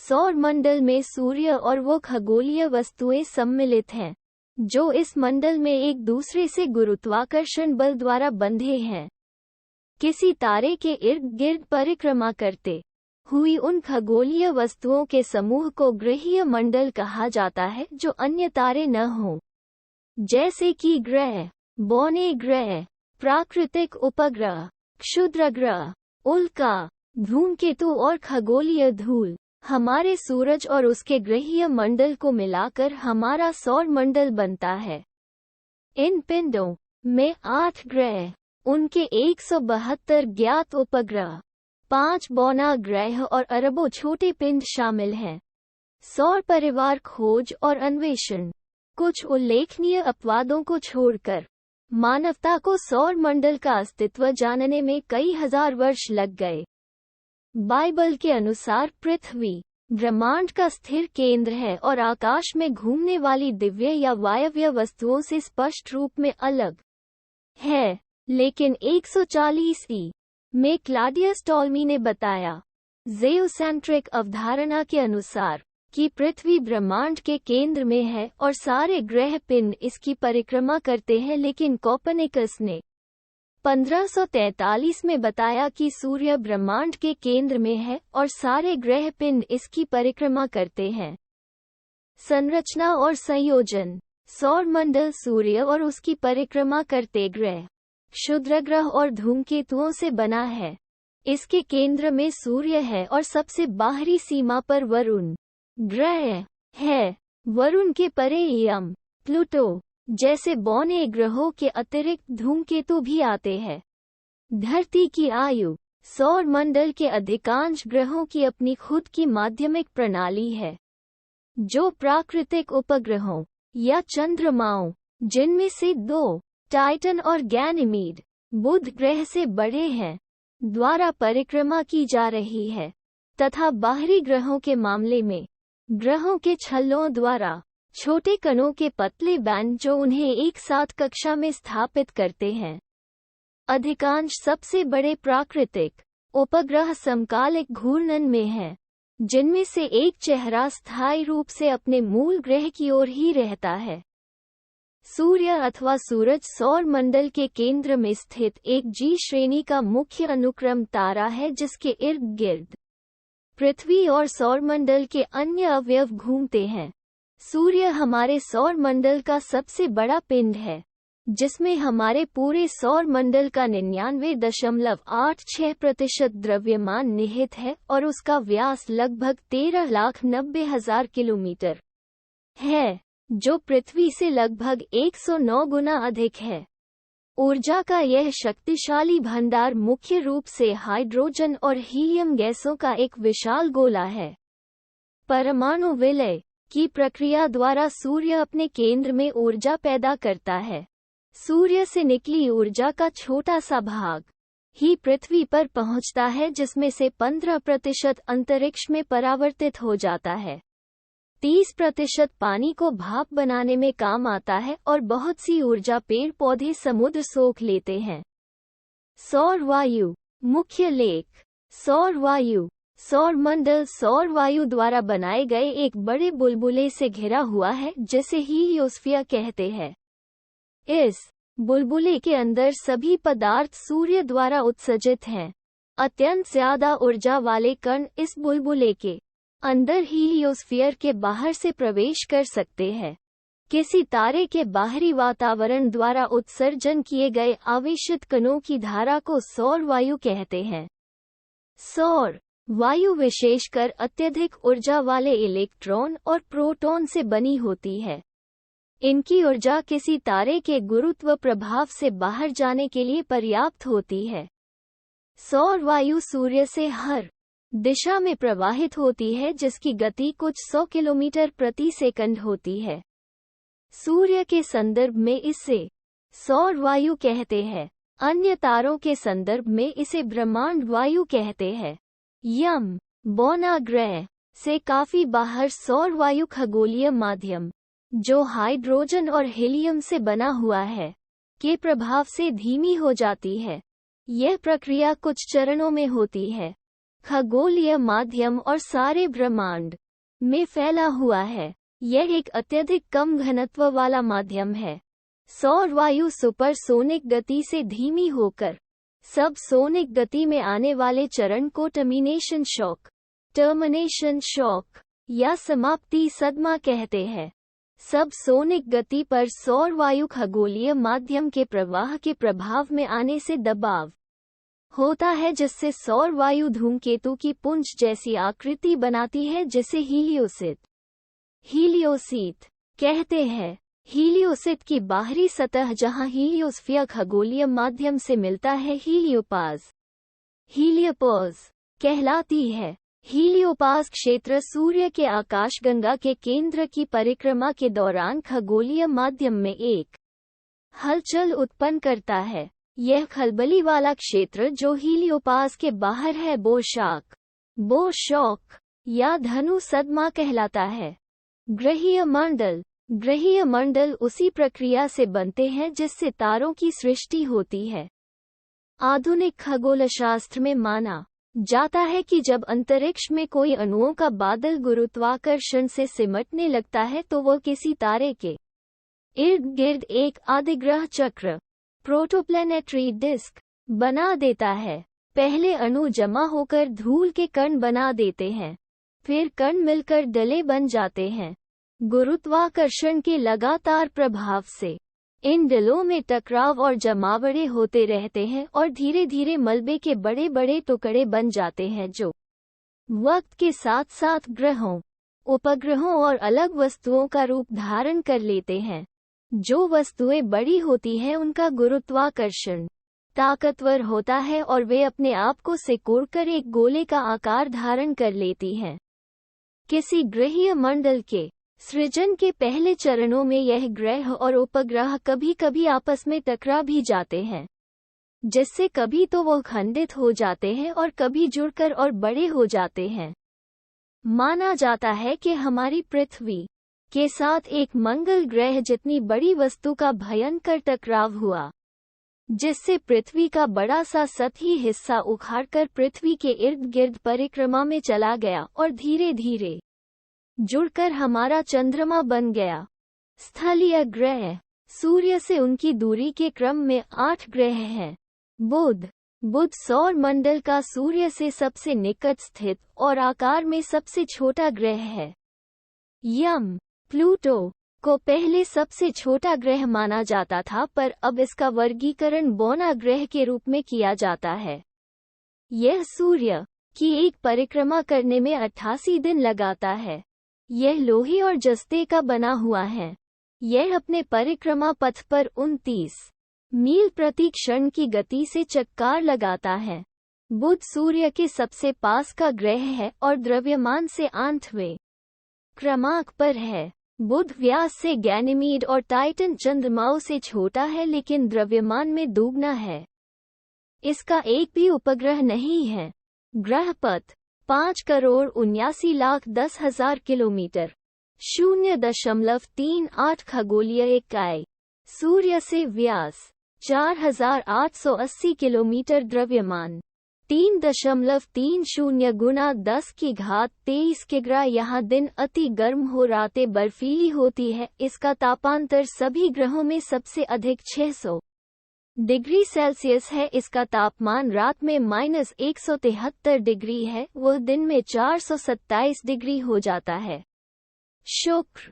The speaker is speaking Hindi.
सौर मंडल में सूर्य और वो खगोलीय वस्तुएं सम्मिलित हैं जो इस मंडल में एक दूसरे से गुरुत्वाकर्षण बल द्वारा बंधे हैं। किसी तारे के इर्द गिर्द परिक्रमा करते हुई उन खगोलीय वस्तुओं के समूह को ग्रहीय मंडल कहा जाता है जो अन्य तारे न हों, जैसे कि ग्रह, बौने ग्रह, प्राकृतिक उपग्रह, क्षुद्र ग्रह, उल्का, धूमकेतु और खगोलीय धूल। हमारे सूरज और उसके ग्रहीय मंडल को मिलाकर हमारा सौर मंडल बनता है। इन पिंडों में 8 ग्रह, उनके 172 ज्ञात उपग्रह, 5 बौना ग्रह और अरबों छोटे पिंड शामिल हैं। सौर परिवार खोज और अन्वेषण। कुछ उल्लेखनीय अपवादों को छोड़कर मानवता को सौर मंडल का अस्तित्व जानने में कई हजार वर्ष लग गए। बाइबल के अनुसार पृथ्वी ब्रह्मांड का स्थिर केंद्र है और आकाश में घूमने वाली दिव्य या वायव्य वस्तुओं से स्पष्ट रूप में अलग है। लेकिन 140 ई में क्लाडियस टॉल्मी ने बताया, जेओसेंट्रिक अवधारणा के अनुसार, कि पृथ्वी ब्रह्मांड के केंद्र में है और सारे ग्रह पिंड इसकी परिक्रमा करते हैं। लेकिन कोpernicus ने 1543 में बताया कि सूर्य ब्रह्मांड के केंद्र में है और सारे ग्रह पिंड इसकी परिक्रमा करते हैं। संरचना और संयोजन। सौर मंडल सूर्य और उसकी परिक्रमा करते ग्रह, क्षुद्रग्रह और धूमकेतुओं से बना है। इसके केंद्र में सूर्य है और सबसे बाहरी सीमा पर वरुण ग्रह है। वरुण के परे यम, प्लूटो जैसे बौने ग्रहों के अतिरिक्त धूमकेतु भी आते हैं। धरती की आयु। सौर मंडल के अधिकांश ग्रहों की अपनी खुद की माध्यमिक प्रणाली है, जो प्राकृतिक उपग्रहों या चंद्रमाओं, जिनमें से 2 टाइटन और गैनीमीड, बुध ग्रह से बड़े हैं, द्वारा परिक्रमा की जा रही है, तथा बाहरी ग्रहों के मामले में ग्रहों के छल्लों द्वारा छोटे कणों के पतले बैंड जो उन्हें एक साथ कक्षा में स्थापित करते हैं। अधिकांश सबसे बड़े प्राकृतिक उपग्रह समकालिक घूर्णन में हैं, जिनमें से एक चेहरा स्थायी रूप से अपने मूल ग्रह की ओर ही रहता है। सूर्य अथवा सूरज सौर मंडल के केंद्र में स्थित एक जी श्रेणी का मुख्य अनुक्रम तारा है, जिसके इर्द गिर्द पृथ्वी और सौरमंडल के अन्य अवयव घूमते हैं। सूर्य हमारे सौर मंडल का सबसे बड़ा पिंड है, जिसमें हमारे पूरे सौर मंडल का 99.86% द्रव्यमान निहित है और उसका व्यास लगभग 13,90,000 किलोमीटर है, जो पृथ्वी से लगभग 109 गुना अधिक है। ऊर्जा का यह शक्तिशाली भंडार मुख्य रूप से हाइड्रोजन और हीलियम गैसों का एक विशाल गोला है। परमाणु विलय की प्रक्रिया द्वारा सूर्य अपने केंद्र में ऊर्जा पैदा करता है। सूर्य से निकली ऊर्जा का छोटा सा भाग ही पृथ्वी पर पहुंचता है, जिसमें से 15% अंतरिक्ष में परावर्तित हो जाता है। 30% पानी को भाप बनाने में काम आता है और बहुत सी ऊर्जा पेड़ पौधे समुद्र सोख लेते हैं। सौर वायु। मुख्य लेख। सौर वायु। सौर मंडल सौर वायु द्वारा बनाए गए एक बड़े बुलबुले से घिरा हुआ है, जिसे हीलियोस्फीयर कहते हैं। इस बुलबुले के अंदर सभी पदार्थ सूर्य द्वारा उत्सर्जित हैं। अत्यंत ज्यादा ऊर्जा वाले कण इस बुलबुले के अंदर हीलियोस्फीयर के बाहर से प्रवेश कर सकते हैं। किसी तारे के बाहरी वातावरण द्वारा उत्सर्जन किए गए आवेशित कणों की धारा को सौर वायु कहते हैं। सौर वायु विशेषकर अत्यधिक ऊर्जा वाले इलेक्ट्रॉन और प्रोटॉन से बनी होती है। इनकी ऊर्जा किसी तारे के गुरुत्व प्रभाव से बाहर जाने के लिए पर्याप्त होती है। सौर वायु सूर्य से हर दिशा में प्रवाहित होती है, जिसकी गति कुछ 100 किलोमीटर प्रति सेकंड होती है। सूर्य के संदर्भ में इसे सौर वायु कहते हैं। अन्य तारों के संदर्भ में इसे ब्रह्मांड वायु कहते हैं। यम, बौना ग्रह से काफी बाहर सौर वायु खगोलीय माध्यम, जो हाइड्रोजन और हीलियम से बना हुआ है, के प्रभाव से धीमी हो जाती है। यह प्रक्रिया कुछ चरणों में होती है। खगोलीय माध्यम और सारे ब्रह्मांड में फैला हुआ है। यह एक अत्यधिक कम घनत्व वाला माध्यम है। सौर वायु सुपरसोनिक गति से धीमी होकर सब सोनिक गति में आने वाले चरण को टर्मिनेशन शॉक या समाप्ति सदमा कहते हैं। सब सोनिक गति पर सौर वायु खगोलीय माध्यम के प्रवाह के प्रभाव में आने से दबाव होता है, जिससे सौर वायु धूमकेतु की पुंज जैसी आकृति बनाती है, जिसे हीलियोसीट कहते हैं। हीलियोसीट की बाहरी सतह जहां हीलियोस्फीयर खगोलीय माध्यम से मिलता है हीलियोपोज कहलाती है। हीलियोपास क्षेत्र सूर्य के आकाशगंगा के केंद्र की परिक्रमा के दौरान खगोलीय माध्यम में एक हलचल उत्पन्न करता है। यह खलबली वाला क्षेत्र जो हीलियोपास के बाहर है बो शॉक या धनु सदमा कहलाता है। ग्रहीय मंडल उसी प्रक्रिया से बनते हैं जिससे तारों की सृष्टि होती है। आधुनिक खगोलशास्त्र में माना जाता है कि जब अंतरिक्ष में कोई अणुओं का बादल गुरुत्वाकर्षण से सिमटने लगता है तो वह किसी तारे के इर्द गिर्द एक आदिग्रह चक्र प्रोटोप्लैनेटरी डिस्क बना देता है। पहले अणु जमा होकर धूल के कण बना देते हैं, फिर कण मिलकर डले बन जाते हैं। गुरुत्वाकर्षण के लगातार प्रभाव से इन डलों में टकराव और जमावड़े होते रहते हैं और धीरे धीरे मलबे के बड़े बड़े टुकड़े बन जाते हैं, जो वक्त के साथ साथ ग्रहों, उपग्रहों और अलग वस्तुओं का रूप धारण कर लेते हैं। जो वस्तुएं बड़ी होती हैं उनका गुरुत्वाकर्षण ताकतवर होता है और वे अपने आप को सिकोड़कर एक गोले का आकार धारण कर लेती हैं। किसी ग्रहीय मंडल के सृजन के पहले चरणों में यह ग्रह और उपग्रह कभी कभी आपस में टकरा भी जाते हैं, जिससे कभी तो वो खंडित हो जाते हैं और कभी जुड़कर और बड़े हो जाते हैं। माना जाता है कि हमारी पृथ्वी के साथ एक मंगल ग्रह जितनी बड़ी वस्तु का भयंकर टकराव हुआ, जिससे पृथ्वी का बड़ा सा सतही हिस्सा उखाड़कर पृथ्वी के इर्द गिर्द परिक्रमा में चला गया और धीरे धीरे जुड़कर हमारा चंद्रमा बन गया। स्थलीय ग्रह सूर्य से उनकी दूरी के क्रम में 8 ग्रह हैं। बुध सौर मंडल का सूर्य से सबसे निकट स्थित और आकार में सबसे छोटा ग्रह है। प्लूटो को पहले सबसे छोटा ग्रह माना जाता था, पर अब इसका वर्गीकरण बौना ग्रह के रूप में किया जाता है। यह सूर्य की एक परिक्रमा करने में 88 दिन लगाता है। यह लोहे और जस्ते का बना हुआ है। यह अपने परिक्रमा पथ पर 29 मील प्रति क्षण की गति से चक्कर लगाता है। बुध सूर्य के सबसे पास का ग्रह है और द्रव्यमान से 8वें क्रमांक पर है। बुध व्यास से गैनीमीड और टाइटन चंद्रमाओं से छोटा है, लेकिन द्रव्यमान में दोगुना है। इसका एक भी उपग्रह नहीं है। ग्रह पथ 5,79,10,000 किलोमीटर 0.38 खगोलीय इकाई। सूर्य से व्यास 4,880 किलोमीटर। द्रव्यमान 3.30 गुना 10 की घात 23 किग्रा। यहाँ दिन अति गर्म हो रातें बर्फीली होती है। इसका तापांतर सभी ग्रहों में सबसे अधिक 600 डिग्री सेल्सियस है। इसका तापमान रात में -173 डिग्री है, वह दिन में 427 डिग्री हो जाता है। शुक्र